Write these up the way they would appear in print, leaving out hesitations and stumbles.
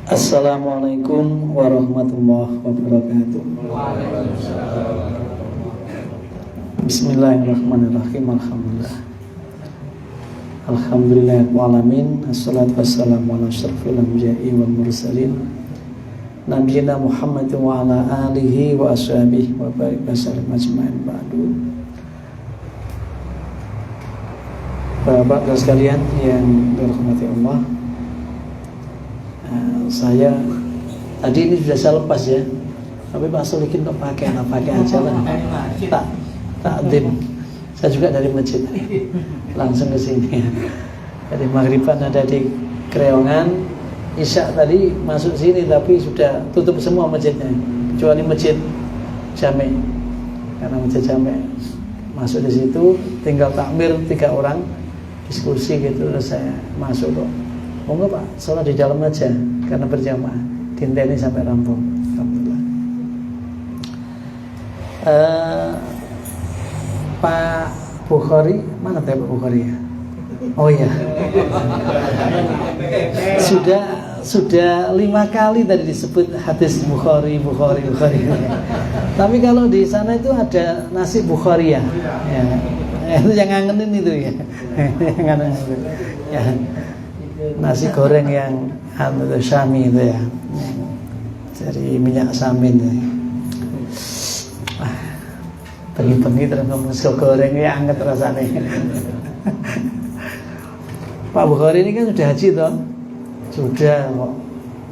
Assalamualaikum warahmatullahi wabarakatuh. Bismillahirrahmanirrahim. Alhamdulillahirrahmanirrahim. Assalatu wassalamu ala asyrafil anbiya'i wal mursalin nabiyina Muhammad wa ala alihi wa ashabihi wa barik wasallam ajma'in ba'du. Bapak-bapak sekalian yang dirahmati Allah, saya tadi ini sudah saya lepas ya, tapi Pak Solikin kok pakai aja lah, takdim. Saya juga dari masjid langsung ke sini. Dari maghriban ada di Kreongan, Isya tadi masuk sini tapi sudah tutup semua masjidnya, kecuali masjid Jami. Karena masjid Jami masuk di situ, tinggal takmir 3 orang, diskusi gitu, terus saya masuk kok. Monggo Pak, sholat di dalam aja karena berjamaah. Dinteni sampai rampung. Alhamdulillah. Pak Bukhari, mana Pak Bukhari ya? Oh iya. Sudah 5 kali tadi disebut hadis Bukhari. Tapi kalau di sana itu ada nasi Bukhari ya. Itu yang ngangenin itu ya. Ya. Nasi goreng yang Syami itu ya, dari minyak samin ya. Bengi-bengi terus ngomong nasi goreng ya, anget rasanya. Pak Bukhari ini kan sudah haji toh, sudah kok.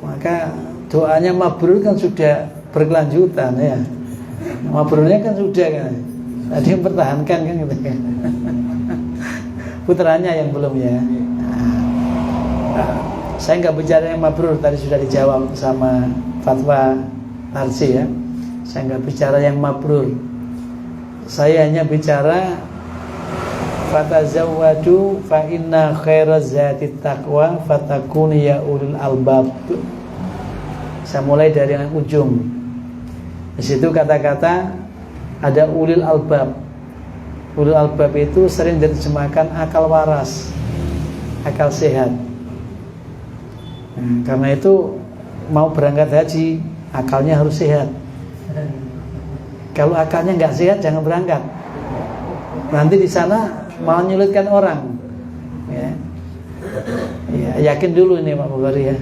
Maka doanya mabrur kan sudah berkelanjutan ya. Mabrurnya kan sudah kan. Tadi yang pertahankan kan gitu kan. Putranya yang belum ya. Saya nggak bicara yang mabrur, tadi sudah dijawab sama fatwa Tarsi ya. Saya nggak bicara yang mabrur. Saya hanya bicara fatazawwadu fa inna khairaz zati taqwa fatakun ya ulul albab. Saya mulai dari yang ujung. Di situ kata-kata ada ulil albab. Ulil albab itu sering diterjemahkan akal waras, akal sehat. Karena itu mau berangkat haji akalnya harus sehat. Kalau akalnya nggak sehat jangan berangkat. Nanti di sana mau menyulitkan orang. Ya, yakin dulu ini Pak Bukhari ya.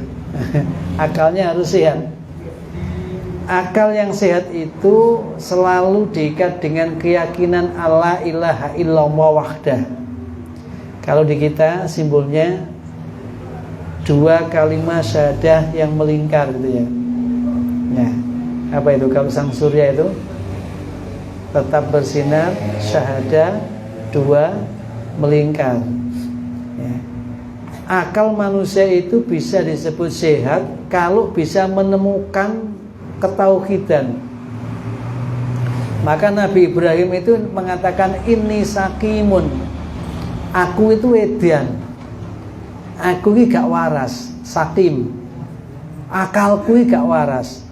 Akalnya harus sehat. Akal yang sehat itu selalu diikat dengan keyakinan Allah ilaha illallah wahdah. Kalau di kita simbolnya 2 kalimat syahadah yang melingkar gitu ya. Ya, apa itu kalau sang surya itu tetap bersinar, syahadah 2 melingkar. Ya. Akal manusia itu bisa disebut sehat kalau bisa menemukan ketauhidan. Maka Nabi Ibrahim itu mengatakan inni sakimun. Aku itu edan. Aku ini gak waras, sakim. Akalku ini gak waras.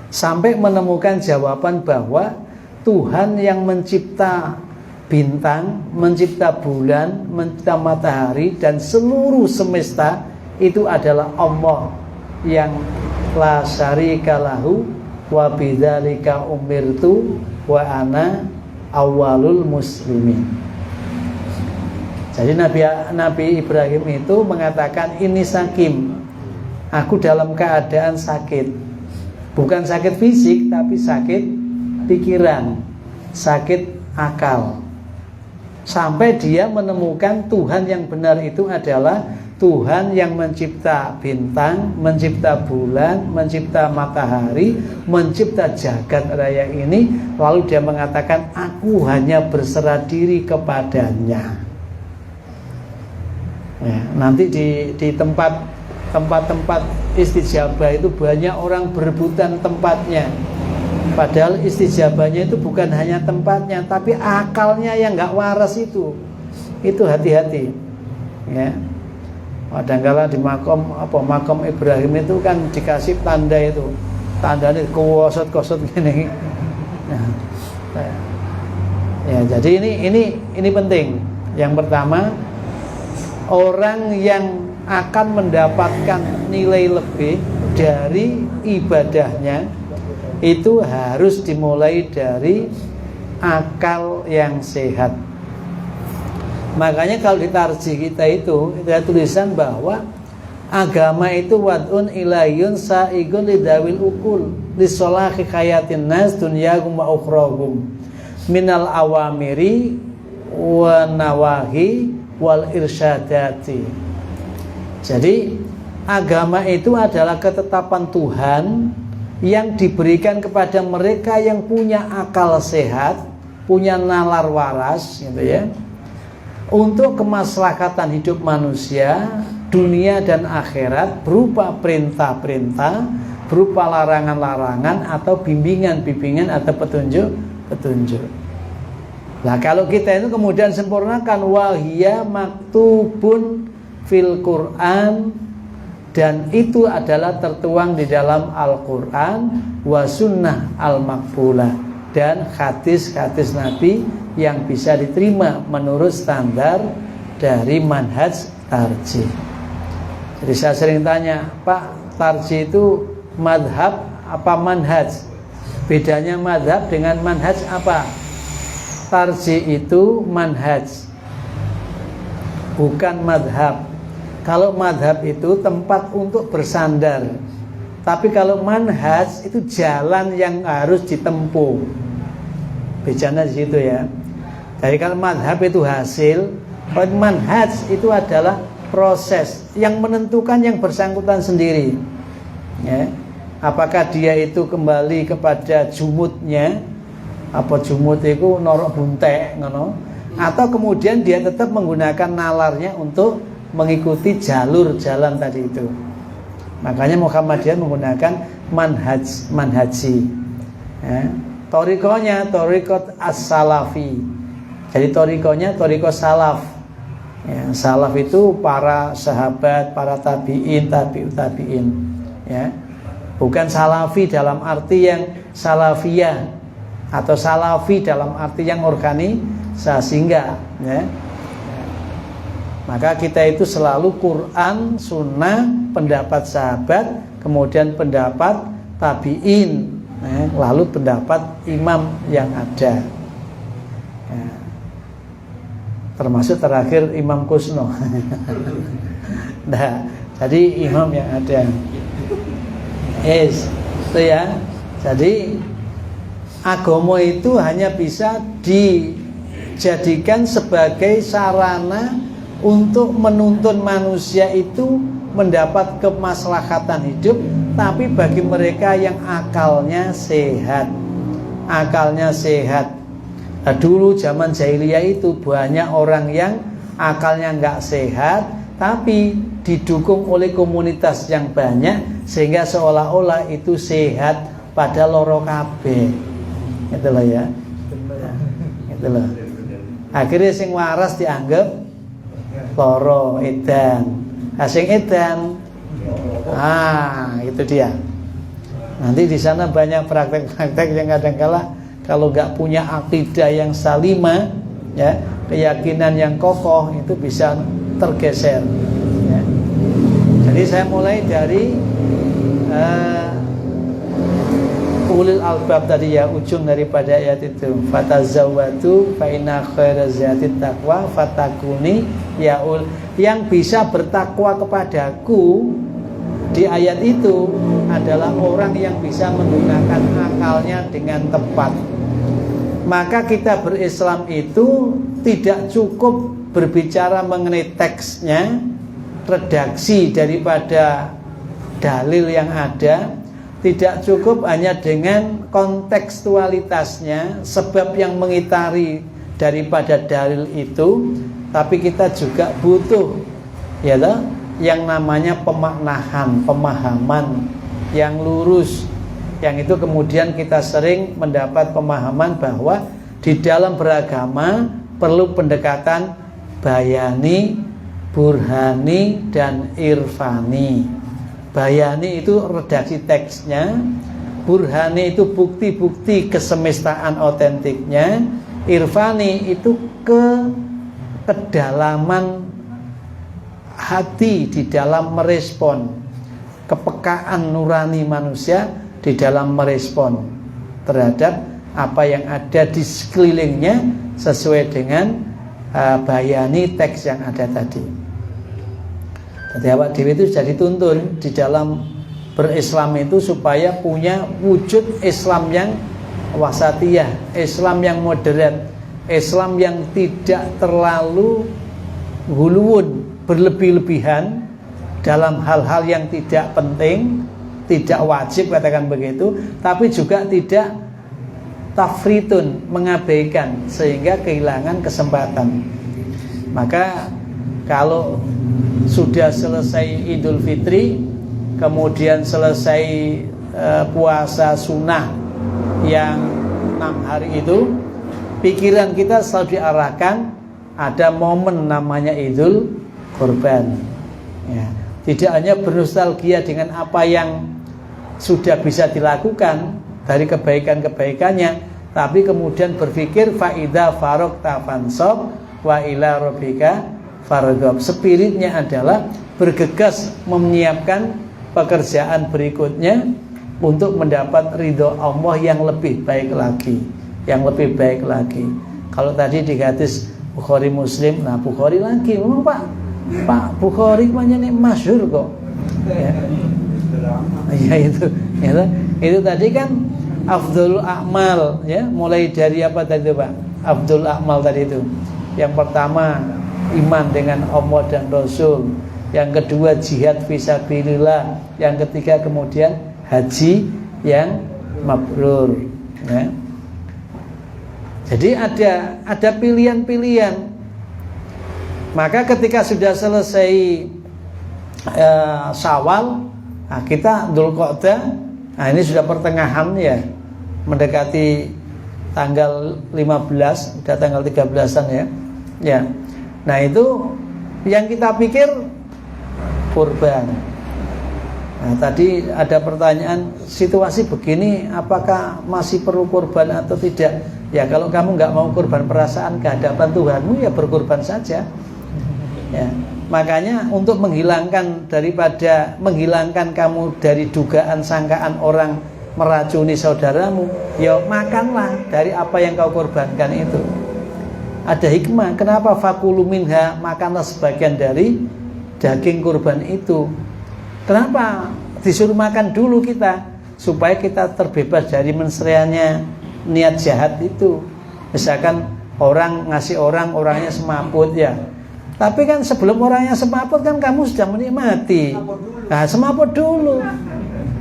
Sampai menemukan jawaban bahwa Tuhan yang mencipta bintang, mencipta bulan, mencipta matahari dan seluruh semesta itu adalah Allah yang la syarika lahu wa bidzalika umirtu wa ana awwalul muslimin. Jadi Nabi Ibrahim itu mengatakan ini sakim. Aku dalam keadaan sakit. Bukan sakit fisik tapi sakit pikiran, sakit akal. Sampai dia menemukan Tuhan yang benar itu adalah Tuhan yang mencipta bintang, mencipta bulan, mencipta matahari, mencipta jagat raya ini. Lalu dia mengatakan aku hanya berserah diri kepadanya. Ya, nanti di tempat-tempat istijabah itu banyak orang berebutan tempatnya. Padahal istijabahnya itu bukan hanya tempatnya, tapi akalnya yang nggak waras itu hati-hati. Ya, kadang-kala di makam Ibrahim itu kan dikasih tanda itu, tandanya kosot-kosot gini. Ya, jadi ini penting. Yang pertama, orang yang akan mendapatkan nilai lebih dari ibadahnya, itu harus dimulai dari akal yang sehat. Makanya kalau di tarjih kita itu ada tulisan bahwa agama itu wad'un ilayun sa'igun lidawil ukul lisolahi hayatin nas dunyagum wa ukhragum minal awamiri wa nawahi wal irsyadati. Jadi agama itu adalah ketetapan Tuhan yang diberikan kepada mereka yang punya akal sehat, punya nalar waras, gitu ya, untuk kemaslahatan hidup manusia, dunia dan akhirat, berupa perintah-perintah, berupa larangan-larangan, atau bimbingan-bimbingan, atau petunjuk-petunjuk. Nah, kalau kita itu kemudian sempurnakan wahia maktubun fil Quran, dan itu adalah tertuang di dalam Al-Quran wa sunnah al-makbulah, dan hadis-hadis Nabi yang bisa diterima menurut standar dari manhaj tarjih. Jadi saya sering tanya, Pak, tarjih itu madhab apa manhaj? Bedanya madhab dengan manhaj apa? Tarjih itu manhaj, bukan madhab. Kalau madhab itu tempat untuk bersandar, tapi kalau manhaj itu jalan yang harus ditempuh. Bedanya di situ ya. Jadi kalau madhab itu hasil, kalau manhaj itu adalah proses yang menentukan yang bersangkutan sendiri. Ya. Apakah dia itu kembali kepada jumutnya, apa jumut itu norok buntek, ngono, atau kemudian dia tetap menggunakan nalarnya untuk mengikuti jalur jalan tadi itu. Makanya Muhammadiyah menggunakan manhaji. Ya. Torikonya torikot as-salafi. Jadi torikonya toriko salaf. Ya, salaf itu para sahabat, para tabi'in, tabi'in. Ya. Bukan salafi dalam arti yang salafiyah, atau salafi dalam arti yang organisasi, enggak. Ya. Maka kita itu selalu Quran, sunnah, pendapat sahabat, kemudian pendapat tabi'in, lalu pendapat imam yang ada, ya. Termasuk terakhir Imam Kusno. Nah, jadi imam yang ada. Itu ya. Jadi agama itu hanya bisa dijadikan sebagai sarana untuk menuntun manusia itu mendapat kemaslahatan hidup, tapi bagi mereka yang akalnya sehat. Akalnya sehat. Nah, dulu zaman jahiliyah itu banyak orang yang akalnya nggak sehat, tapi didukung oleh komunitas yang banyak, sehingga seolah-olah itu sehat pada loro kabeh. Itulah ya. Itulah. Akhirnya sing waras dianggap loro edan, asing edan. Itu dia. Nanti di sana banyak praktek-praktek yang kadang-kala kalau nggak punya akidah yang salimah, ya, keyakinan yang kokoh, itu bisa tergeser. Ya. Jadi saya mulai dari ulil albab tadi ya, ujung daripada ayat itu. Fatazawwatu fa inna khairaz zatit taqwa fatakuni yaul. Yang bisa bertakwa kepadaku di ayat itu adalah orang yang bisa menggunakan akalnya dengan tepat. Maka kita berislam itu tidak cukup berbicara mengenai teksnya, redaksi daripada dalil yang ada, tidak cukup hanya dengan kontekstualitasnya, sebab yang mengitari daripada dalil itu, tapi kita juga butuh, ya toh, yang namanya pemaknahan, pemahaman yang lurus. Yang itu kemudian kita sering mendapat pemahaman bahwa di dalam beragama perlu pendekatan bayani, burhani, dan irfani. Bayani itu redaksi teksnya, burhani itu bukti-bukti kesemestaan otentiknya, irfani itu kedalaman hati di dalam merespon, kepekaan nurani manusia di dalam merespon terhadap apa yang ada di sekelilingnya sesuai dengan bayani teks yang ada tadi. Jadi awak dewi itu sudah dituntun di dalam berislam itu supaya punya wujud Islam yang wasatiyah, Islam yang moderat, Islam yang tidak terlalu huluwun, berlebih-lebihan dalam hal-hal yang tidak penting, tidak wajib katakan begitu, tapi juga tidak tafritun, mengabaikan sehingga kehilangan kesempatan. Maka kalau sudah selesai Idul Fitri, kemudian selesai puasa sunnah yang 6 hari itu, pikiran kita selalu diarahkan ada momen namanya Idul Kurban ya. Tidak hanya bernostalgia dengan apa yang sudah bisa dilakukan dari kebaikan-kebaikannya, tapi kemudian berpikir faida farokta fansab wa ila rabbika farghab. Spiritnya adalah bergegas menyiapkan pekerjaan berikutnya untuk mendapat ridho Allah yang lebih baik lagi, yang lebih baik lagi. Kalau tadi di hadis Bukhari Muslim, nah Bukhari lagi, memang Pak Bukhari banyak nih masyhur kok. Ya itu tadi kan afdhul a'mal ya, mulai dari apa tadi Pak? Afdhul a'mal tadi itu. Yang pertama iman dengan Allah dan Rasul, yang kedua jihad fisabilillah, yang ketiga kemudian haji yang mabrur ya. Jadi ada pilihan-pilihan. Maka ketika sudah selesai Syawal, nah kita Dzulqa'dah, nah ini sudah pertengahan ya, mendekati tanggal 15, sudah tanggal 13-an ya. Ya. Nah itu yang kita pikir kurban. Nah tadi ada pertanyaan, situasi begini apakah masih perlu kurban atau tidak? Ya kalau kamu nggak mau kurban perasaan ke hadapan Tuhanmu, ya berkurban saja. Ya, makanya untuk menghilangkan kamu dari dugaan sangkaan orang meracuni saudaramu, ya makanlah dari apa yang kau korbankan itu. Ada hikmah. Kenapa fakulu minha, makanlah sebagian dari daging kurban itu. Kenapa disuruh makan dulu kita, supaya kita terbebas dari mensreanya niat jahat itu. Misalkan orang ngasih orangnya semaput ya, tapi kan sebelum orangnya semaput kan kamu sudah menikmati. Nah semaput dulu,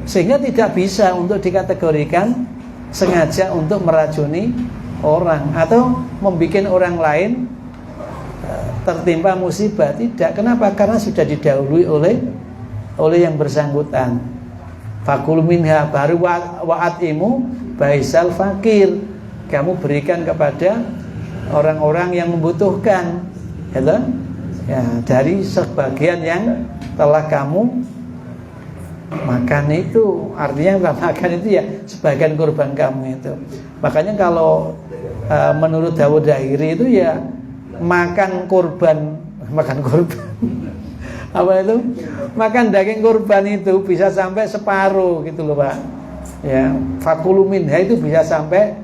sehingga tidak bisa untuk dikategorikan sengaja untuk meracuni orang atau membuat orang lain tertimpa musibah. Tidak. Kenapa? Karena sudah didahului oleh yang bersangkutan. Fakul minha, baru wa'atimu baisal fakir, kamu berikan kepada orang-orang yang membutuhkan, gitu? Ya, dari sebagian yang telah kamu makan itu. Artinya makan itu ya sebagian kurban kamu itu. Makanya kalau menurut Dawud Zahiri itu ya makan kurban apa itu? Makan daging kurban itu bisa sampai separuh gitu loh Pak. Ya, fakulu minha itu bisa sampai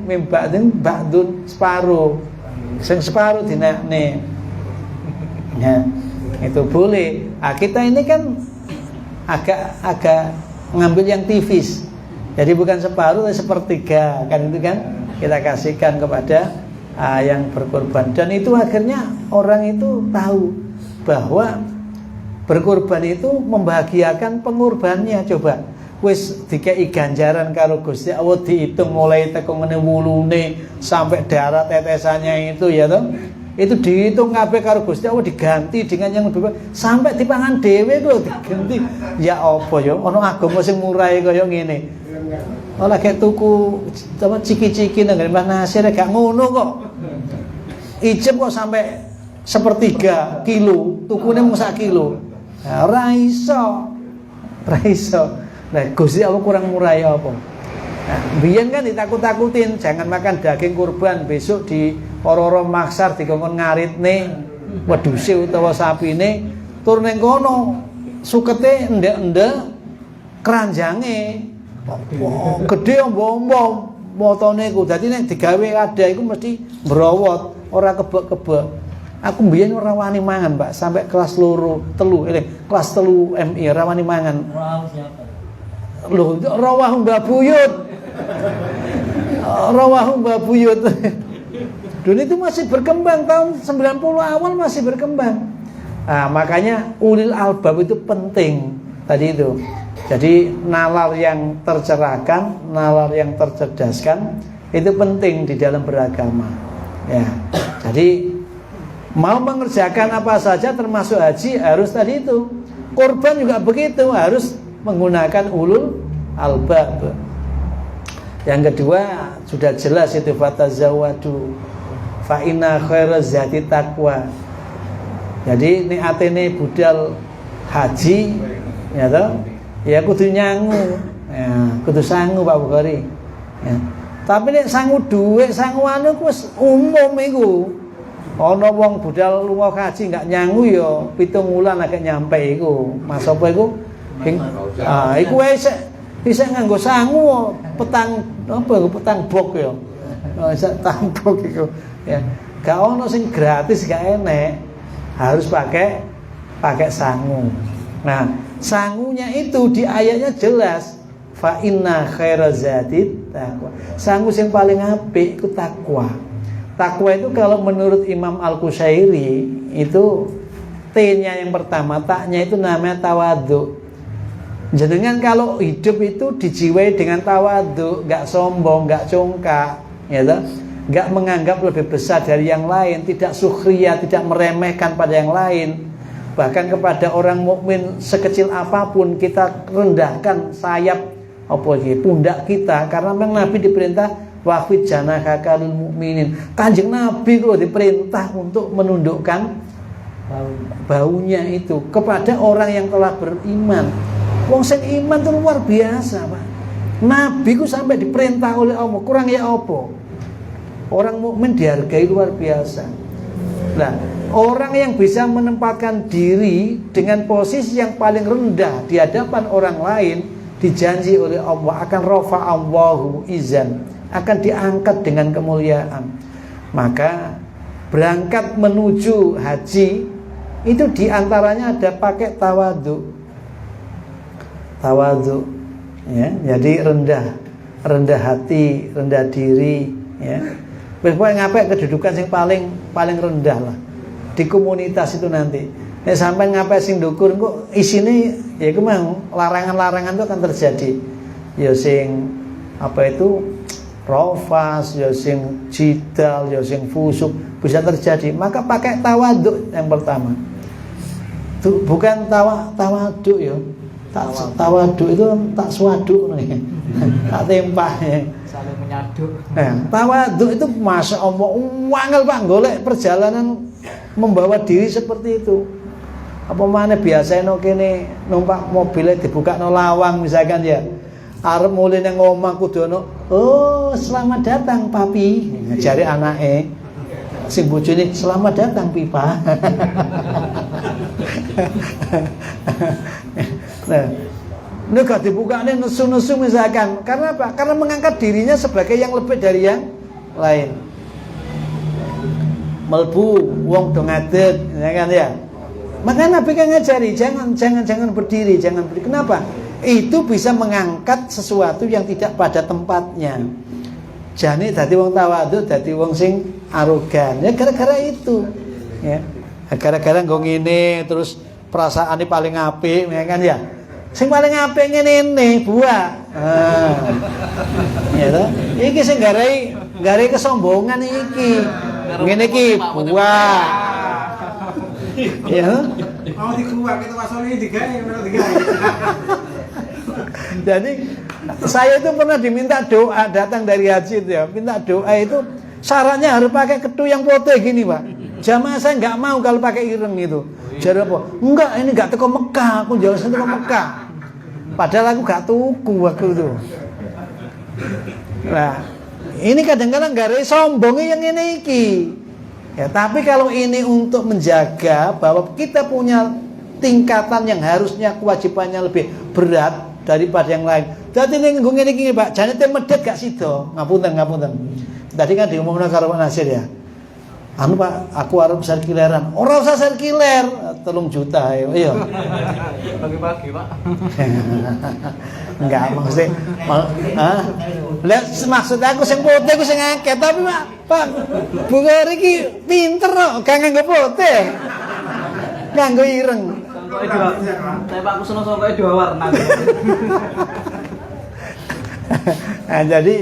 mim ba'dun separuh. Sing separuh dinakne. Ya, itu boleh. Nah, kita ini kan agak ngambil yang tipis. Jadi bukan separuh tapi sepertiga, kan itu kan kita kasihkan kepada yang berkorban. Dan itu akhirnya orang itu tahu bahwa berkorban itu membahagiakan pengorbannya. Coba wis dikei ganjaran karo Gusti Allah, dihitung mulai teko ngene wulune sampai darah tetesannya itu ya toh. Itu dihitung kabeh karo Gusti Allah, diganti dengan yang lebih baik sampai dipangan dhewe lho diganti. Ya apa ya ana agama sing murahe kaya ngene. Ora kayak tuku apa ciki-ciki nang Mbah Nasir gak ngono kok. Ijeb kok sampai sepertiga kilo, tukune mung sak kilo. Nah, ora iso. Nah, Gusti Allah kurang murah ya apa? Nah, biyen kan ditakut-takutin, jangan makan daging kurban, besok di ora-ora maksar dikongkon ngaritne. wedhuse utawa sapine tur ning kono sukete endek-endek keranjange gede ombo-ombo motone iku. Dadi nek digawe ada iku mesti mbrowot, ora kebek-kebek. Aku mbiyen ora wani mangan, Pak, sampai kelas 3, kelas 3 MI ora wani mangan. Loh, rawahu Mbah Buyut. Rawahu Mbah Buyut. Dan itu masih berkembang, tahun 90 awal masih berkembang. Nah, makanya ulil albab itu penting tadi itu. Jadi nalar yang tercerahkan, nalar yang tercerdaskan itu penting di dalam beragama. Ya. Jadi mau mengerjakan apa saja termasuk haji harus tadi itu. Kurban juga begitu, harus menggunakan ulul albab. Yang kedua sudah jelas itu fatazawadu fa inna khairaz zati taqwa. Jadi ini atene budal haji ya toh. Ya kudu nyangu. Ya, kudu sangu Pak Bukhari. Ya. Tapi nek sangu dhuwit, sangu anu wis umum iku. Ana wong budal lunga haji enggak nyangu ya 7 wulan agak nyampe iku. Mas apa iku? Iku wis bisa nganggo sangu petang petang bok ya. Bisa tambok iku. Ya. Gak ono sing gratis gak enek. Harus pakai sangu. Nah, sangunya itu di ayatnya jelas fa inna khairazati taqwa. Sangu yang paling apik itu takwa. Takwa itu kalau menurut Imam Al-Qushairi itu T-nya yang pertama, taknya itu namanya tawadhu. Jenengan kalau hidup itu dijiwai dengan tawadhu, enggak sombong, enggak congkak, ya toh? Enggak menganggap lebih besar dari yang lain, tidak sukhriyah, tidak meremehkan pada yang lain. Bahkan kepada orang mukmin sekecil apapun kita rendahkan sayap pundak kita, karena memang Nabi diperintah waqfid janahaka lil mukminin. Kanjeng Nabi kok diperintah untuk menundukkan baunya itu kepada orang yang telah beriman. Wong sing iman itu luar biasa, Pak. Nabi ku sampai diperintah oleh Allah, kurang ya apa? Orang mukmin dihargai luar biasa. Nah, orang yang bisa menempatkan diri dengan posisi yang paling rendah di hadapan orang lain dijanji oleh Allah akan rafa'allahu izan, akan diangkat dengan kemuliaan. Maka berangkat menuju haji itu diantaranya ada pakai tawadhu. Tawadhu, ya, jadi rendah hati, rendah diri, ya. Pokoknya ngapain kedudukan yang paling rendah lah di komunitas itu nanti. Nek sampai ngapain sing ndukur kok isine ya iku mang larangan-larangan itu akan terjadi. Ya sing apa itu rofas, ya sing jidal, ya sing fusuk bisa terjadi. Maka pakai tawadhu yang pertama. Itu bukan tawadhu ya. Tawadhu itu tak suadu nih. Tak tempah ya. Saling menyaduk. Nah, tawadhu itu masya Allah wangel Pak golek perjalanan membawa diri seperti itu. Apa mana biasanya kene numpak mobilnya dibuka no lawang misalkan ya. Arep mulai nang omah kudu ono, "Oh, selamat datang papi." Jare anake. Sing bojone, "Selamat datang pipa." Nah, ini gak dibukanya nesu-nesu misalkan. Karena apa? Karena mengangkat dirinya sebagai yang lebih dari yang lain. Melbu wong do ngadeg, ya kan ya. Maka Nabi kan ngajari jangan berdiri, jangan berdiri. Kenapa? Itu bisa mengangkat sesuatu yang tidak pada tempatnya. Jane dadi wong tawadhu, dadi wong sing arogan. Ya gara-gara itu. Ya. Gara-gara nggo ngene terus perasaane paling apik, ya kan ya. Sing paling apik ngene buah. Ya toh? Iki sing garai kesombongan iki. Ngene iki buah. Ya. Mau dikuak kita masuk digawe. Jadi saya itu pernah diminta doa datang dari haji itu ya. Minta doa itu syaratnya harus pakai ketu yang putih gini, Pak. Jamaah saya nggak mau kalau pakai ireng itu. Jadi apa? Enggak, ini nggak teko Mekah, aku jauh teko Mekah. Padahal aku gak tuku waktu itu. Nah, ini kadang-kadang gak sombongnya yang ini iki. Ya, tapi kalau ini untuk menjaga bahwa kita punya tingkatan yang harusnya kewajibannya lebih berat daripada yang lain. Dadi ning ngene iki Pak, jane te medhit gak sida. Ngapunten. Tadi kan diomongna karo Pak Nasir ya. Anu Pak, aku arep sirkuleran. Ora usah sirkuler, 3 juta ayo. Iya. Pagi-pagi, Pak. Enggak maksudnya maksud aku sing putih ku sing akeh, tapi Pak Bukhari iki pinter kok, gak nganggo putih. Nganggo ireng. Saya Pak aku seneng sampai 2 warna. Nah, jadi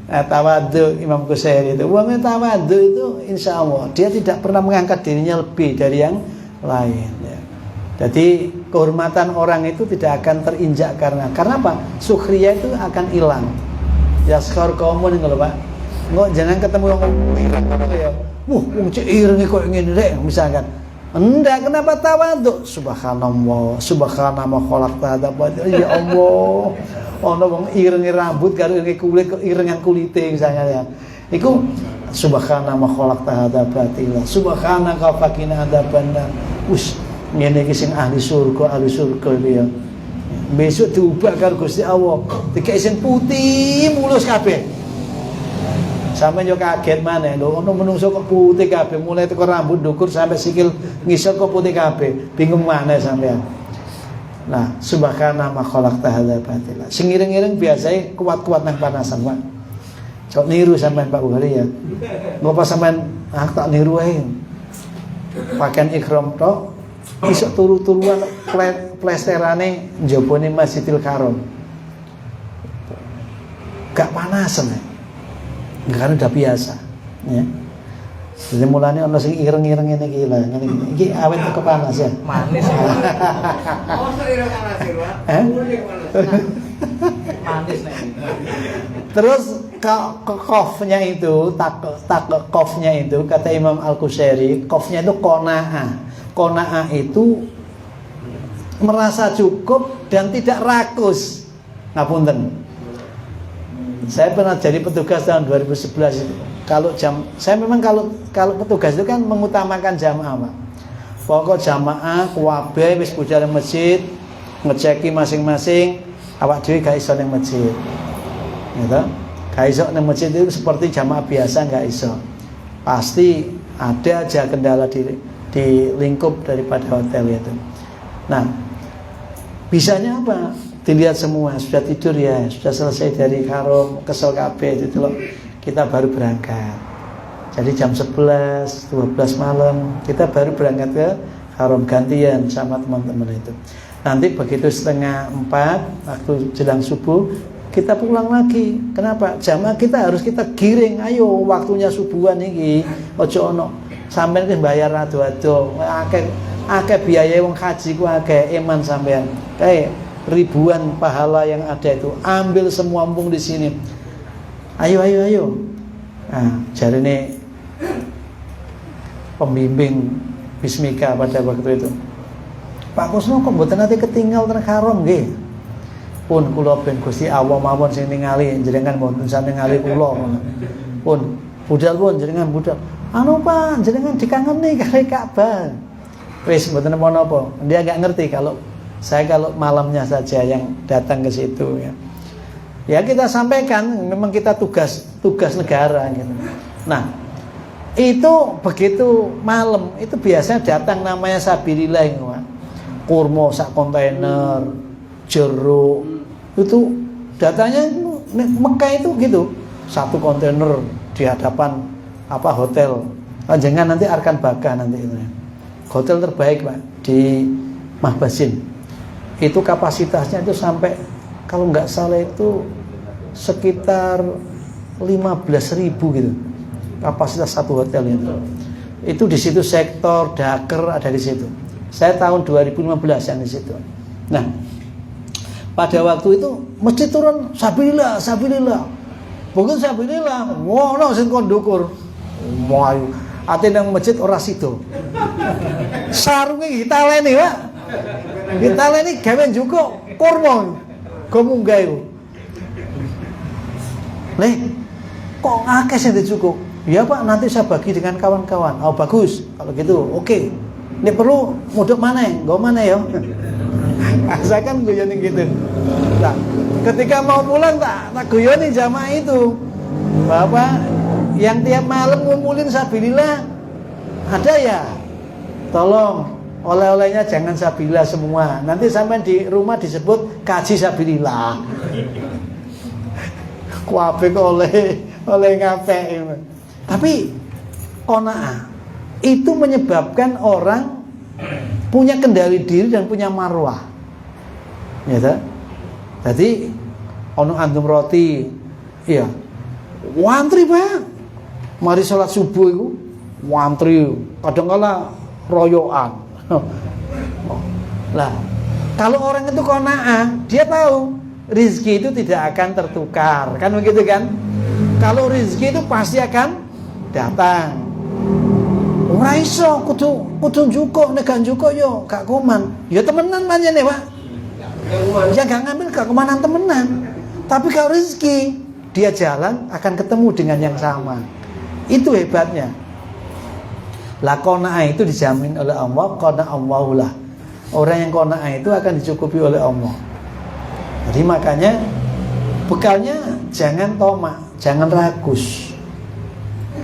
tawadhu Imam Ghazali itu, uangnya tawadhu itu insya Allah dia tidak pernah mengangkat dirinya lebih dari yang lain ya. Jadi kehormatan orang itu tidak akan terinjak karena apa? Sukhriyah itu akan hilang. Ya skor komun ini loh Pak. Nggak jangan ketemu orang ireng ya. Wong cek ireng kok ngene rek misalkan. Enggak, kenapa tawadhu? Subhanallah, subhanallah khalaqta hada. Ya Allah. Ono wong irengi rambut karo irengi kulit, irengan kulite misalnya ya. Iku subhanallah khalaqta hada batila. Subhanaka faqina adzabannar. Wis ngene iki sing ahli surga iki ya. Besok diubah karo Gusti Allah. Dikek sing putih mulus kabeh. Sampe yo kaget maneh lho, ono menungso kok putih kabeh, mulai teko rambut ndukur sampai sikil ngisor kok putih kabeh. Bingung maneh sampean. Nah, subhana ma khalaqta hadza batila. Sing ireng-ireng biasanya kuat-kuat nang panasan, Pak. Cok niru sampean Pak Bukhari ya. Ngopo sampean tak niru ae. Pakaian ihram tok, iso turu-turuan plesterane njabane Masjidil Haram. Gak panasan ya. Karena udah biasa, ya. Jadi mulanya ono sing ireng-ireng ngene iki lho, ngene iki. Iki awet teko panas ya. Manis. Oh, ireng panas ya, Pak. Manis nih. Terus qafnya itu, qafnya itu kata Imam Al-Qushairi, qafnya itu qanaah. Qanaah itu merasa cukup dan tidak rakus. Ngapunten. Saya pernah jadi petugas tahun 2011 itu. Saya memang kalau petugas itu kan mengutamakan jamaah, Pak. Pokok jamaah kuwabe wis budal nang masjid, ngeceki masing-masing awak dhewe gak iso nang masjid. Gitu. Gak iso nang masjid itu seperti jamaah biasa gak iso. Pasti ada aja kendala di lingkup daripada hotel itu. Nah, bisanya apa? Dilihat semua, sudah tidur ya, sudah selesai dari haram, kesel kabeh itu loh. Kita baru berangkat. Jadi jam 11, 12 malam kita baru berangkat ke haram gantian sama teman-teman itu. Nanti begitu 3:30 waktu jelang subuh kita pulang lagi. Kenapa? Jamaah kita harus kita giring. Ayo waktunya subuhan iki. Ojo ono sampean ki bayar ado-ado. Akeh biaya wong haji ku akeh iman sampean. Kayak ribuan pahala yang ada itu ambil semua mumpung di sini. Ayo. Nah, jarine pembimbing Bismika pada waktu itu. Pak Kusno kok mboten nate ketinggal teng haram nggih. Pun kula ben Gusti Allah mawon sing ningali jenengan mboten sane ningali kula. Pun budal pun jenengan budal. Anu Pak, jenengan dikangeni karo Ka'bah. Wis mboten napa-napa. Dia enggak ngerti kalau malamnya saja yang datang ke situ ya. Ya kita sampaikan memang kita tugas negara gitu. Nah, itu begitu malam itu biasanya datang namanya sabilillah itu, Pak. Kurma sak kontainer, jeruk. Itu datanya Mekah itu gitu. 1 kontainer di hadapan hotel. Jangan nanti Arkan Bakah nanti itu. Hotel terbaik, Pak, di Mahbasin. Itu kapasitasnya itu sampai kalau nggak salah itu sekitar 15.000 gitu kapasitas satu hotel itu di situ sektor Daker ada di situ. Saya tahun 2015 yang di situ. Nah, pada waktu itu masjid turun sabilillah bukan sabilillah ngono sing kondukur mau ate nang masjid ora sido sarunge ditaleni, Pak. Kita ini gawe juga kurma go munggah iku. Kok akeh sing dicukup? Ya Pak, nanti saya bagi dengan kawan-kawan. Oh bagus, kalau gitu oke. Ini perlu muduk mana ya? Gak mana ya? Saya kan guyonin gitu. Nah, ketika mau pulang tak guyonin jamaah itu. Bapak yang tiap malam ngumpulin sabilillah ada ya? Tolong oleh-olehnya jangan sabilillah semua. Nanti sampai di rumah disebut kaji sabilillah. Kuape kok oleh ngapek. Tapi qanaah itu menyebabkan orang punya kendali diri dan punya marwah. Ya tak? Jadi ono antum roti, iya. Wantri Pak. Mari sholat subuh itu wantri, kadang-kala royoan. Lah, kalau orang itu qanaah, dia tahu rizki itu tidak akan tertukar, kan begitu kan? Kalau rizki itu pasti akan datang. Ora iso kudu njukuk, nek gak njukuk yo gak kuman. Ya temenan pancene, Pak. Ya gak ngambil gak kemanan temenan. Tapi kalau rezeki dia jalan akan ketemu dengan yang sama. Itu hebatnya. La qanaah itu dijamin oleh Allah, qanaah Allahullah. Orang yang qanaah itu akan dicukupi oleh Allah. Jadi makanya bekalnya jangan tomak, jangan ragus.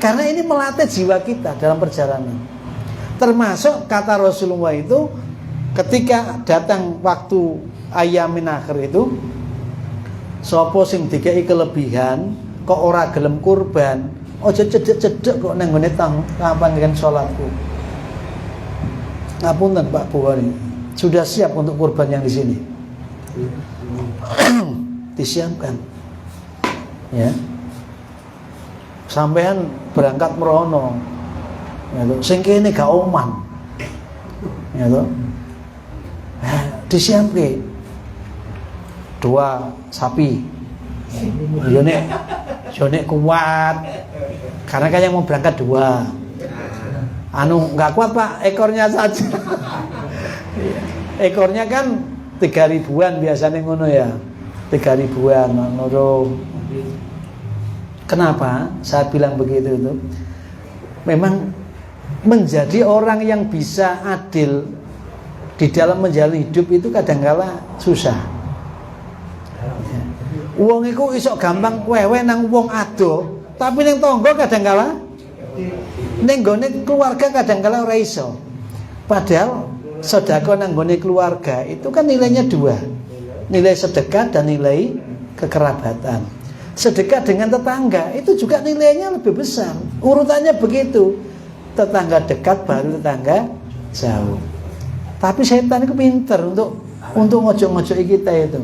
Karena ini melatih jiwa kita dalam perjalanan. Termasuk kata Rasulullah itu ketika datang waktu ayamin akhir itu, sapa sing dikei kelebihan kok ora gelem kurban, aja cedek-cedek kok nang ngene panggilan salatku. Ngapunten Pak Bukhari, sudah siap untuk kurban yang di sini. Disiapkan. Ya. Sampean berangkat merono. Ya toh, sing kene gak oman. Ya toh. Disiapke 2 sapi. Yo nek kuat. Karena kan yang mau berangkat 2. Enggak kuat Pak, ekornya saja. Ekornya kan 3.000-an biasanya ngono ya. 3.000-an ngono. Kenapa saya bilang begitu itu? Memang menjadi orang yang bisa adil di dalam menjalani hidup itu kadang-kala susah. Wong iku iso gampang wewe nang wong ado, tapi ning tangga kadang-kala ning gone keluarga kadang-kala ora iso. Padahal sedekah nang gone keluarga itu kan nilainya 2. Nilai sedekah dan nilai kekerabatan. Sedekah dengan tetangga itu juga nilainya lebih besar. Urutannya begitu. Tetangga dekat baru tetangga jauh. Tapi setan itu pinter untuk ngojok-ngojoki kita itu.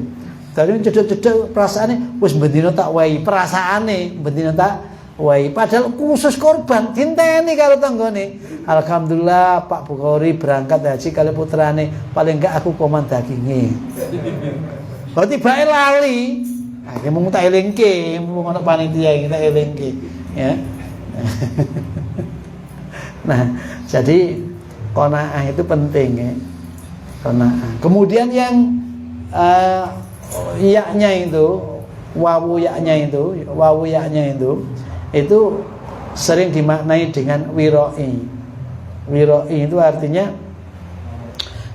Dari cedek-cedek perasaannya wis bendina tak wae, perasaane bendina tak wae. Padahal khusus korban dinteni karo tanggane. Alhamdulillah Pak Bukhari berangkat haji kali putrane, paling enggak aku koman daginge. Berarti bae lali. Akhirnya mau tak elengke, mau anak panitia kita elengke, ya. Nah, jadi qanaah itu penting ya. Qanaah. Kemudian yang ya-nya itu, wawu ya-nya itu sering dimaknai dengan wiroi. Wiroi itu artinya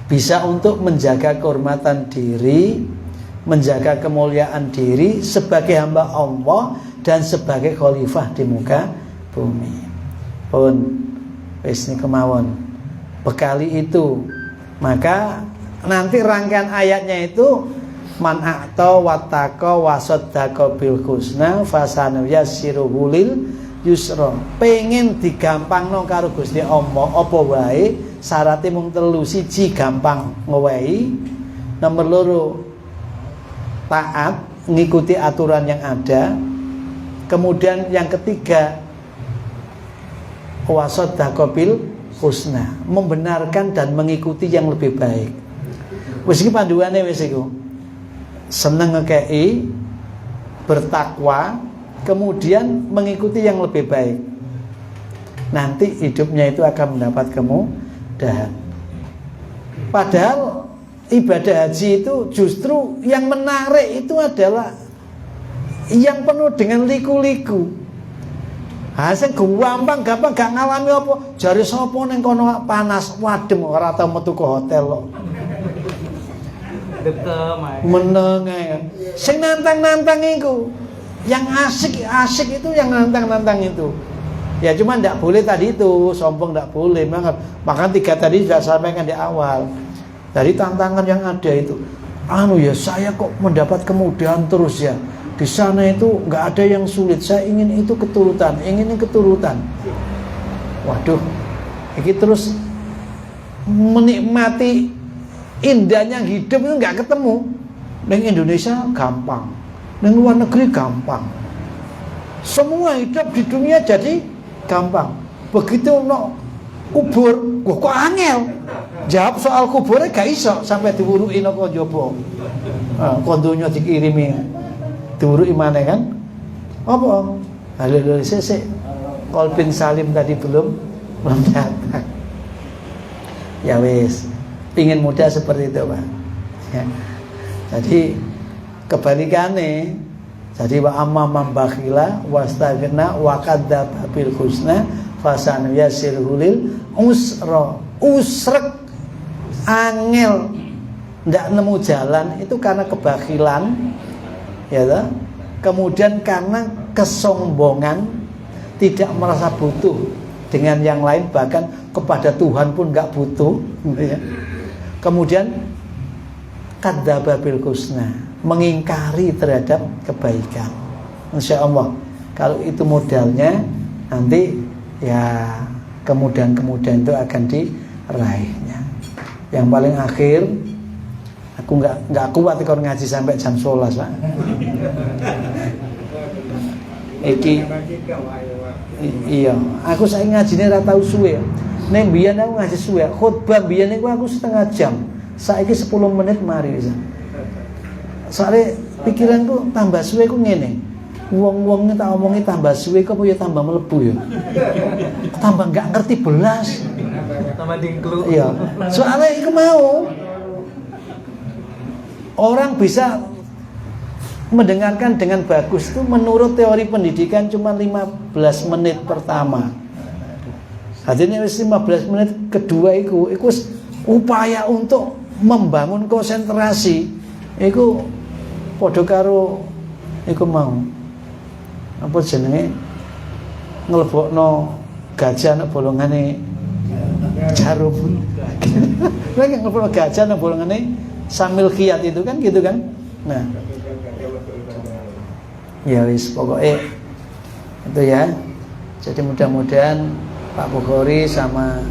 bisa untuk menjaga kehormatan diri, menjaga kemuliaan diri sebagai hamba Allah dan sebagai khalifah di muka bumi. Pun wis niku mawon. Bekali itu, maka nanti rangkaian ayatnya itu man a'ta wattaqa wa saddaqa bil husna fasanu yassiruhu lil yusra. Pengen digampangno karo Gusti Allah apa wae, syaratnya mung 3, 1 gampang ngowehi, nomor 2 taat, mengikuti aturan yang ada. Kemudian yang ketiga wasaddaqa bil husna, membenarkan dan mengikuti yang lebih baik. Wis iki panduane wis iku. Seneng ngekei, bertakwa, kemudian mengikuti yang lebih baik. Nanti hidupnya itu akan mendapat kemudahan. Padahal ibadah haji itu justru yang menarik itu adalah yang penuh dengan liku-liku. Sing gampang gak ngalami apa. Jare sapa ning kono panas, wadem ora tau metu ke hotel kok. Meneng ae. Sing nantang-nantang iku. Yang asik itu yang nantang-nantang itu. Ya cuma ndak boleh tadi itu, sombong ndak boleh banget. Maka 3 tadi sudah sampaikan di awal. Dari tantangan yang ada itu, ya saya kok mendapat kemudahan terus ya. Di sana itu nggak ada yang sulit. Saya ingin itu keturutan, ingin keturutan. Waduh, ini terus menikmati indahnya hidup itu nggak ketemu. Di Indonesia gampang, di luar negeri gampang. Semua hidup di dunia jadi gampang. Begitu no kubur, kok angel. Jawab soal kuburnya gak iso sampai diwuruki nang njaba. Kondonya dikirimi. Diwuruki maneh kan? Apa? Halo sesek. Kolbin Salim tadi belum datang. Ya wis, pingin muda seperti itu, Pak. Ya. Jadi kebalikannya. Jadi wa amma man bakhila wastaghna wa kadzdzaba bil husna fasan yasirul usrek angel ndak nemu jalan itu karena kebakhilan, ya toh? Kemudian karena kesombongan, tidak merasa butuh dengan yang lain, bahkan kepada Tuhan pun nggak butuh, ya. Kemudian kadzdzaba bil husna, mengingkari terhadap kebaikan. Insya Allah kalau itu modalnya, nanti ya kemudahan-kemudahan itu akan diraihnya. Yang paling akhir, aku nggak kuat kalau ngaji sampai jam 11, Pak. Iya, aku saya ngajine ora tau suwe. Ning biyen aku ngaji suwe, khutbah biyen niku aku setengah jam. Saiki 10 menit mari wis. Soale pikiranku tambah suwe ku ngene. Wong-wong tak omongi tambah suwe kok ya tambah mlebu ya. Tambah enggak ngerti belas. Tambah dingklu. Iya. Soale iku mau orang bisa mendengarkan dengan bagus itu menurut teori pendidikan cuma 15 menit pertama. Artinya 15 menit kedua iku upaya untuk membangun konsentrasi. Iku padha karo iku mau apa jenenge nglebokno gajah nek bolongane jarum. Lagi nglebokno gajah nek bolongane sambil kiat itu kan gitu kan. Nah, ya wis pokoknya itu ya. Jadi mudah-mudahan Pak Bukhari sama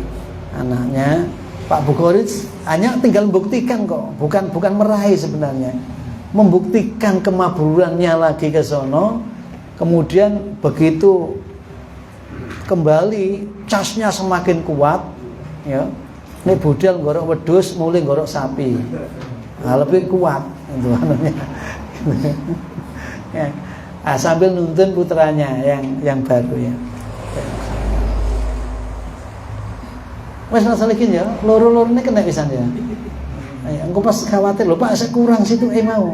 anaknya, Pak Bukhari hanya tinggal membuktikan kok, bukan meraih sebenarnya, membuktikan kemaburannya lagi ke sono. Kemudian begitu kembali casnya semakin kuat, ya. Ini budal gorok wedhus, mulai gorok sapi. Nah, lebih kuat itu anunya. Ya. Nah, sambil nuntun putranya yang baru ya. Wes masalah iki ya, loro-loro ini kena pisan ya. Engko pas khawatir lho Pak, saya kurang situ mau.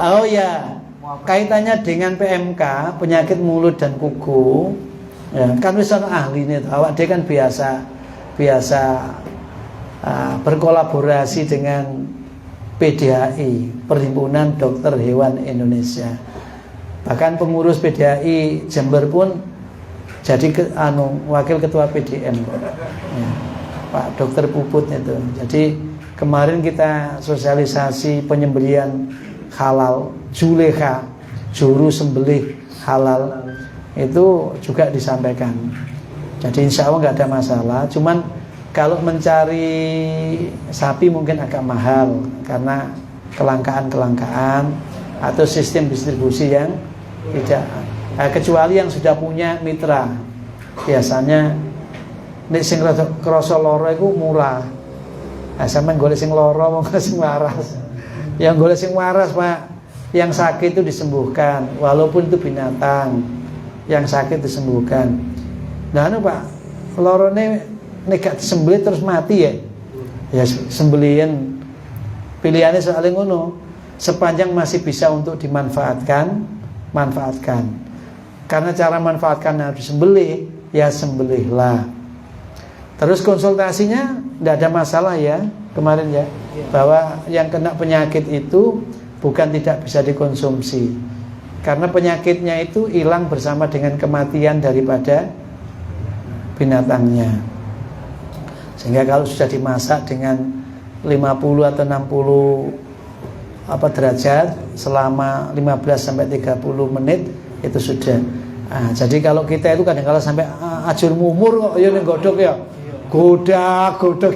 Oh ya, kaitannya dengan PMK, penyakit mulut dan kuku. Ya, kan wis ana ahline to. Awak dhewe kan biasa berkolaborasi dengan PDHI, Perhimpunan Dokter Hewan Indonesia. Bahkan pengurus PDHI Jember pun jadi wakil ketua PDM. Ya, Pak Dokter Puput itu. Jadi kemarin kita sosialisasi penyembelihan halal, Juleha, juru sembelih halal, itu juga disampaikan. Jadi insya Allah nggak ada masalah. Cuman kalau mencari sapi mungkin agak mahal karena kelangkaan atau sistem distribusi yang tidak. Kecuali yang sudah punya mitra. Biasanya nek sing krasa lara iku murah. Sampeyan golek sing lara wong sing waras. Yang golek sing waras, Pak. Yang sakit itu disembuhkan walaupun itu binatang. Yang sakit disembuhkan. Nah, Pak, lorone nek gak disembelih terus mati ya. Ya sembelihan. Pilihannya soalnya ngono. Sepanjang masih bisa untuk dimanfaatkan, manfaatkan. Karena cara manfaatkan harus sembelih, ya sembelihlah. Terus konsultasinya tidak ada masalah ya kemarin ya, bahwa yang kena penyakit itu bukan tidak bisa dikonsumsi, karena penyakitnya itu hilang bersama dengan kematian daripada binatangnya. Sehingga kalau sudah dimasak dengan 50 atau 60 derajat selama 15 sampai 30 menit itu sudah. Jadi kalau kita itu kadang-kadang sampai ajur mumur kok ya ning godhog ya. Godhog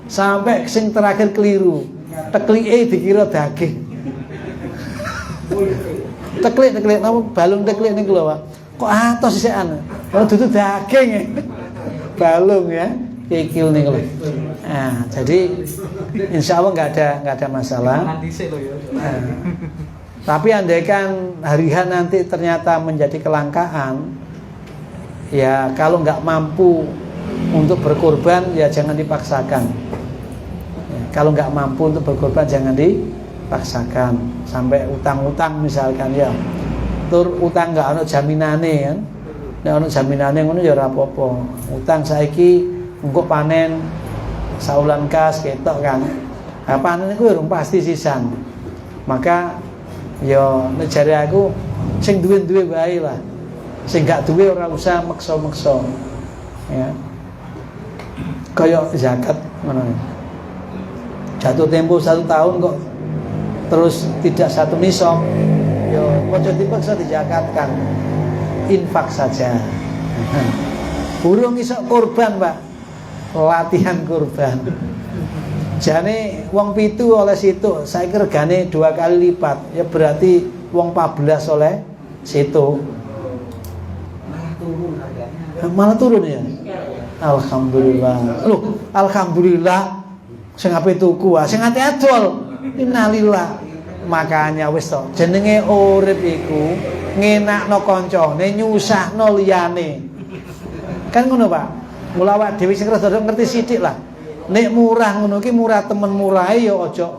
sampai sing terakhir keliru. Teklike dikira daging. Teklik namun balung teklik niku lho Pak. Kok atos sisekan. Kalau dudu daging. Balung ya. Kikil nih kalau, jadi insya Allah nggak ada masalah. Tapi andaikan hari H nanti ternyata menjadi kelangkaan, ya kalau nggak mampu untuk berkorban ya jangan dipaksakan. Ya, kalau nggak mampu untuk berkorban jangan dipaksakan. Sampai utang-utang misalkan ya, tur utang nggak ada jaminane kan, nggak ada jaminane ngono ya ora apa-apa. Utang saiki engko panen saulan kas ketok kan. Nah, panen iku urung pasti sisan. Maka ya nek jare aku sing duwe-duwe wae lah. Sing gak duwe ora usah meksa-meksa. Ya. Kaya zakat ngono. Jatuh tempo 1 tahun kok terus tidak 1 nisab. Ya ojo dipaksa dizakatkan. Infak saja. Burung iso korban, Pak. Latihan kurban. Jane wong 7 oleh situ, saiki regane 2 kali lipat. Ya berarti wong 14 oleh situ. Malah turun ya. Alhamdulillah. Loh, alhamdulillah sing ape tuku, sing ati adol. Innalillah. Makanya wis to, jenenge urip iku ngenakno kancane, nyusahno liyane. Kan ngono, Pak. Mula awak dhewe sing rada ngerti sithik lah. Nek murah ngono ki murah temen murahe ya aja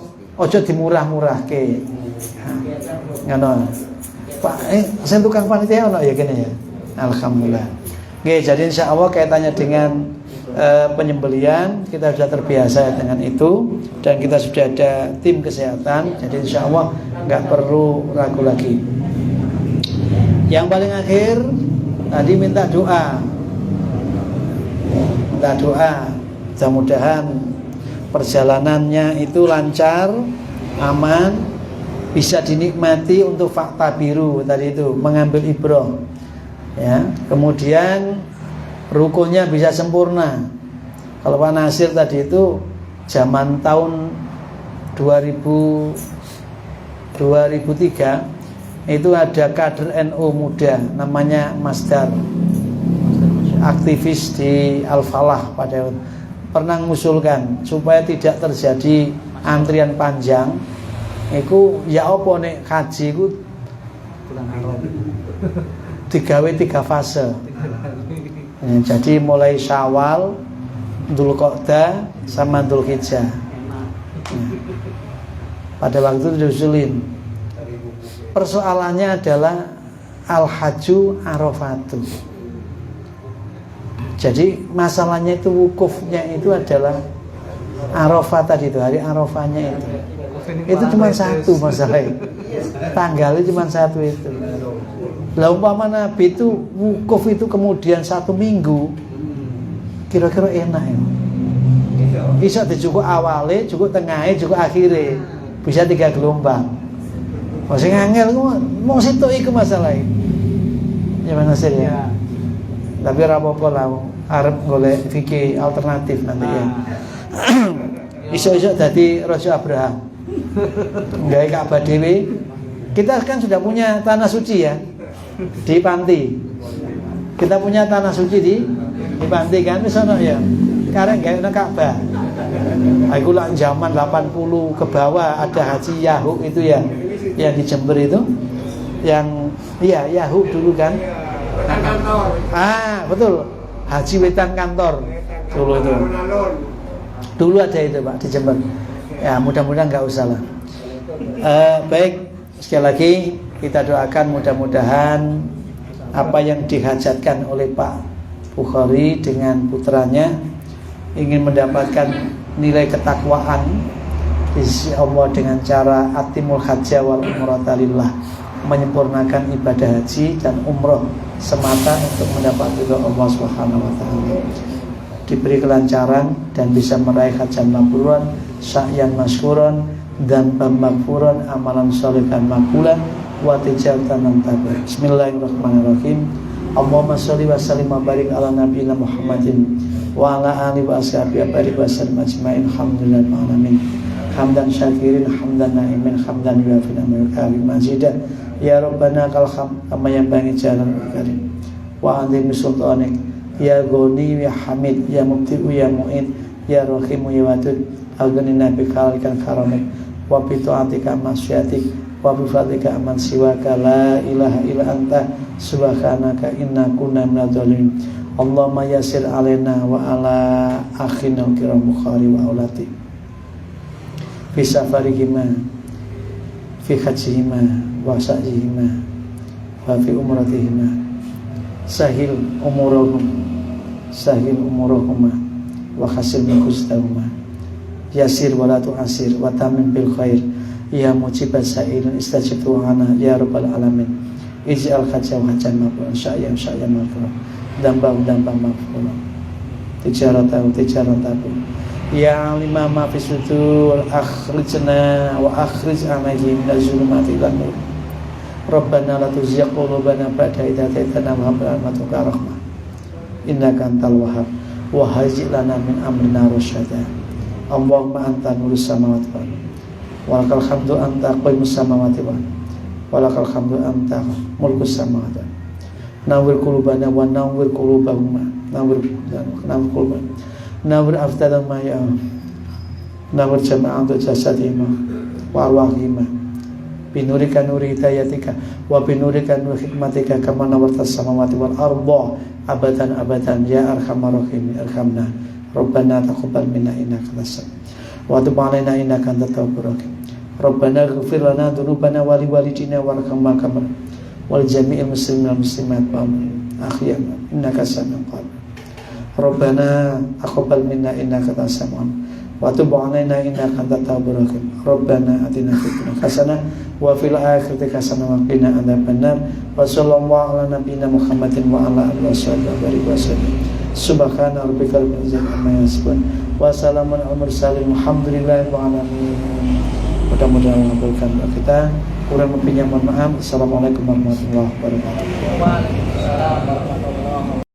dimurah-murahke. Ngono. Pak, sing tukang panitia ono ya kene ya. Alhamdulillah. Nggih, jadi insyaallah kaitannya dengan penyembelian kita sudah terbiasa dengan itu dan kita sudah ada tim kesehatan. Jadi insyaallah enggak perlu ragu lagi. Yang paling akhir tadi minta doa. Mudah-mudahan perjalanannya itu lancar, aman, bisa dinikmati untuk fakta biru tadi itu, mengambil ibrah ya. Kemudian rukunnya bisa sempurna. Kalau Pak Nasir tadi itu zaman tahun 2003 itu ada kader NU muda namanya Mas Dar, aktivis di Al-Falah pada pernah mengusulkan supaya tidak terjadi antrian panjang. Iku ya apa nek haji iku digawe 3 fase. Jadi mulai Syawal, Dzulqa'dah sama Dzulhijjah. Pada waktu itu diusulin. Persoalannya adalah Al-Hajju Arafatu. Jadi masalahnya itu wukufnya itu adalah Arafah tadi itu, hari Arafahnya itu. Itu cuma 1 masalahnya. Tanggalnya cuma 1 itu. Lah umpama Nabi itu wukuf itu kemudian 1 minggu, kira-kira enak ya. Bisa dijukuk awalnya, cukup tengahnya, cukup akhirnya. Bisa 3 gelombang. Oh sing angel mau situ iku masalahnya. Ya mana sih ya? Tapi ora apa-apa lah, arep golek fikih alternatif nanti ya. Iso-iso dadi Raja Abraham. Gawe Ka'bah dhewe. Kita kan sudah punya tanah suci ya di Panti. Kita punya tanah suci di Panti kan wis ono ya. Kareng gawe Ka'bah. Aku lah zaman 80 ke bawah ada Haji Yahuk itu ya, yang di Jember itu. Yang iya Yahuk dulu kan. Betul. Haji Wetan Kantor dulu itu. Dulu ada itu Pak di Jember. Ya mudah-mudahan nggak usah lah. Baik, sekali lagi kita doakan mudah-mudahan apa yang dihajatkan oleh Pak Bukhari dengan putranya, ingin mendapatkan nilai ketakwaan di sisi Allah dengan cara atimul hajja wal umrata lillah, menyempurnakan ibadah haji dan umroh semata untuk mendapat ridha Allah Subhanahu wa taala. Diberi kelancaran dan bisa meraih hajjan mabruran, sa'yan masykuran dan maghfuran, amalan sholihan maqbulan wa tijaratan tabah. Bismillahirrahmanirrahim. Allahumma sholli wa sallim wa barik ala nabiyina Muhammadin wa ala alihi wa ashabihi wa barik wa sallim ajmain. Alhamdulillahil alamin. Hamdan syakirin, hamdan na'imin, hamdan yuafina ma'yukabi mazidah. Ya Rabbana kal hamd kama yanbaghi jalan karim wa azim sultanik. Ya Ghani ya Hamid, ya Mubti'u ya Mu'id, ya Rahimu ya Wadud. Aghnina bi khalikal karamik wa bi ta'atika masyiatik wa bi fadlika aman siwaka la ilaha illa anta subhanaka inna kunna minadh dhalimin. Allahumma yassir alaina wa ala akhina kiram Bukhari wa aulati fi safarihima fi hajjihima wa sa'ihima wa fi umratihima. Sahil umurahuma wa khasil mukustahuma. Yasir wa la tu'asir wa tamim bil khair. Ya mujibas sa'ilin istajib du'ana ya rabbal alamin. Ij'al hajjah wa hajjan mabruran, sya'yan mabruran, dambang mabruran, tijaratan ya lima ma fi sudur akhrijna wa akhrij alaihim minaz zulumati ilan nur. Rabbana la tuzigh qulubana ba'da idh hadaytana wa hab lana min ladunka rahmah innaka antal wahhab wa hayyi' lana min amrina rasyada. Allahumma anta nurus samawati wal ardi wa lakal hamdu anta qayyimus samawati wa lakal hamdu anta mulkus samawati. Nawwir qulubana wa nawwir qulubahuma, nawwir qulubana, nawwir afdalahuma ya Allah, nawwir jama'atu jasadihima wa arwahihima binurika nuri hidayatika wa binurika nuri hikmatika kama nawartas samawati wal arda abadan ya arhamar rahimin. Irhamna Rabbana taqabbal minna innaka antas wa tub alaina innaka antat tawwabur rahim. Rabbana ighfir lana dzunubana wa liwalidina warhamna kama wal jami'il muslimin wal muslimat wa akhiyana innaka sami'un qarib. Rabbana taqabbal minna innaka antas sami'un wa tub alaina innaka antat tawwabur rahim. Rabbana atina fid dunya hasanah wa fil akhirati hasanah wa qina adzabannar. Wa sallallahu ala nabiyyina Muhammadin wa ala alihi wasallam. Subhana rabbika rabbil izzati amma yasifun wa salamun alal mursalin walhamdulillahi rabbil alamin. Mudah-mudahan mengabulkan doa kita. Kurang lebihnya mohon maaf. Assalamualaikum warahmatullahi wabarakatuh. Waalaikumsalam.